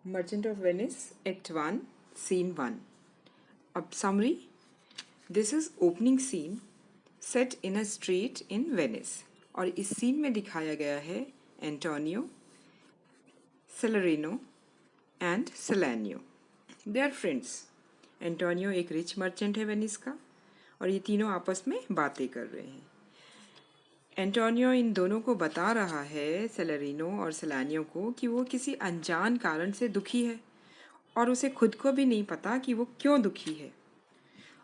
Merchant of Venice, Act 1, Scene 1. Ab summary. This is opening scene set in a street in Venice. और इस scene में दिखाया गया है Antonio, Salarino and Solanio. They are friends. Antonio एक rich merchant है Venice का और ये तीनों आपस में बातें कर रहे हैं. एंटोनियो इन दोनों को बता रहा है, सेलेरिनो और सेलानियो को, कि वो किसी अनजान कारण से दुखी है और उसे खुद को भी नहीं पता कि वो क्यों दुखी है.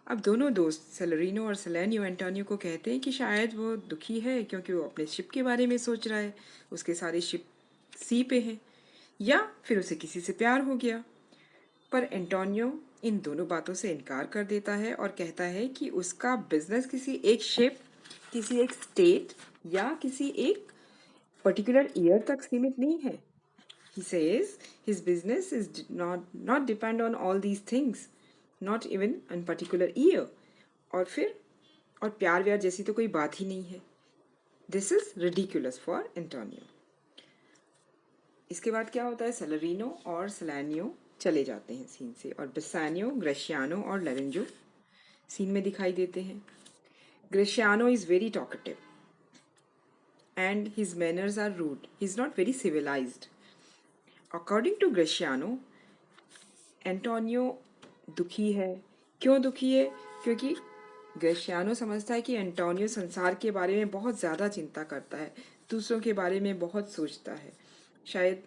अब दोनों दोस्त सेलेरिनो और सेलानियो एंटोनियो को कहते हैं कि शायद वो दुखी है क्योंकि वो अपने शिप के बारे में सोच रहा है, उसके सारे शिप सी पे हैं, या फिर उसे किसी से प्यार हो गया. पर एंटोनियो इन दोनों बातों से इनकार कर देता है और कहता है कि उसका बिजनेस किसी एक शिप, किसी एक स्टेट या किसी एक पर्टिकुलर ईयर तक सीमित नहीं है. He says his business is not depend on all these things, not even on particular year. और फिर और प्यार व्यार जैसी तो कोई बात ही नहीं है. This is ridiculous for Antonio. इसके बाद क्या होता है, सेलेरिनो और सेलानियो चले जाते हैं सीन से और बेसानियो, ग्रेशियानो और लोरेंजो सीन में दिखाई देते हैं. Gratiano is very talkative and his manners are rude. He is not very civilized. According to Graciano, Antonio दुखी है. क्यों दुखी है? क्योंकि ग्रेशियानो समझता है कि एंटोनियो संसार के बारे में बहुत ज़्यादा चिंता करता है, दूसरों के बारे में बहुत सोचता है. शायद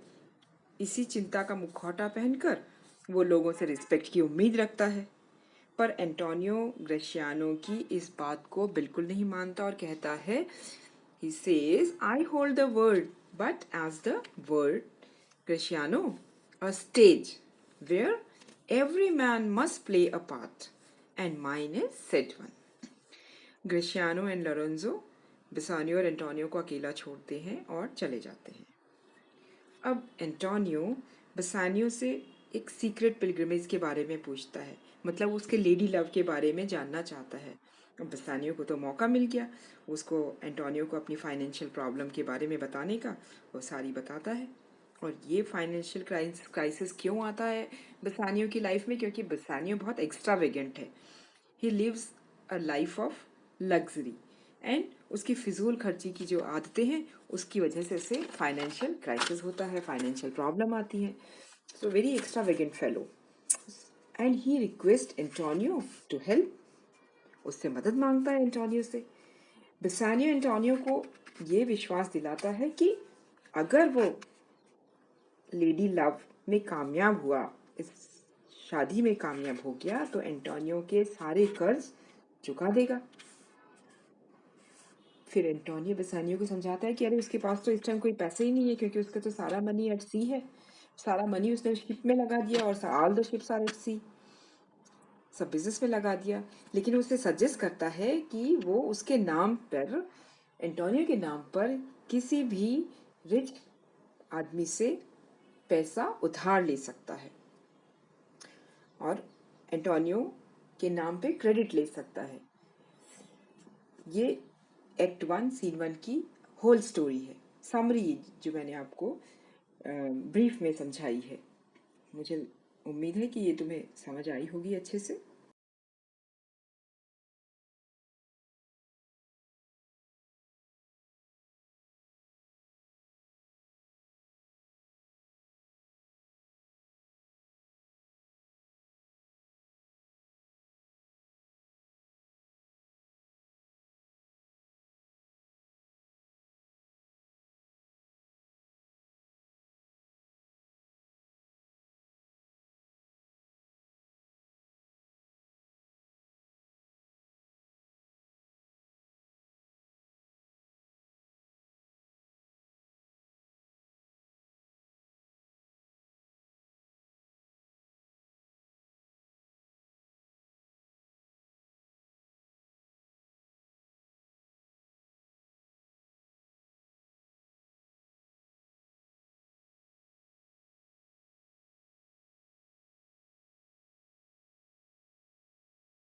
इसी चिंता का मुखौटा पहनकर वो लोगों से रिस्पेक्ट की उम्मीद रखता है. पर एंटोनियो ग्रेशियानो की इस बात को बिल्कुल नहीं मानता और कहता है, he says, I hold the word, but as the word, Graciano, a stage where every man must play a part, and mine is said one. Gratiano and Lorenzo Bassanio और एंटोनियो को अकेला छोड़ते हैं और चले जाते हैं. अब एंटोनियो बेसानियो से एक सीक्रेट पिलग्रिमेज के बारे में पूछता है, मतलब उसके लेडी लव के बारे में जानना चाहता है. बेसानियो को तो मौका मिल गया, उसको एंटोनियो को अपनी फाइनेंशियल प्रॉब्लम के बारे में बताने का. वो सारी बताता है. और ये फाइनेंशियल क्राइसिस क्यों आता है बेसानियो की लाइफ में? क्योंकि बेसानियो बहुत एक्स्ट्रावेगेंट है. He lives a life of luxury and उसकी फिजूल खर्ची की जो आदतें हैं उसकी वजह से उसे फाइनेंशियल क्राइसिस होता है, फाइनेंशियल प्रॉब्लम आती है. So very extravagant fellow. And he request Antonio to help. उससे मदद मांगता है एंटोनियो से. बेसानियो एंटोनियो को ये विश्वास दिलाता है कि अगर वो लेडी लव में कामयाब हुआ, इस शादी में कामयाब हो गया, तो एंटोनियो के सारे कर्ज चुका देगा. फिर एंटोनियो बेसानियो को समझाता है कि अरे उसके पास तो इस टाइम कोई पैसे ही नहीं है क्योंकि उसका तो सारा मनी एट सी है. सारा मनी उसने शिप में लगा दिया और all the ships are at sea, सब बिजनेस में लगा दिया. लेकिन उसे सजेस्ट करता है कि वो उसके नाम पर, एंटोनियो के नाम पर, किसी भी रिच आदमी से पैसा उधार ले सकता है और एंटोनियो के नाम पे क्रेडिट ले सकता है. ये एक्ट 1 सीन 1 की होल स्टोरी है, समरी जो मैंने आपको ब्रीफ में समझाई है. मुझे उम्मीद है कि ये तुम्हें समझ आई होगी अच्छे से.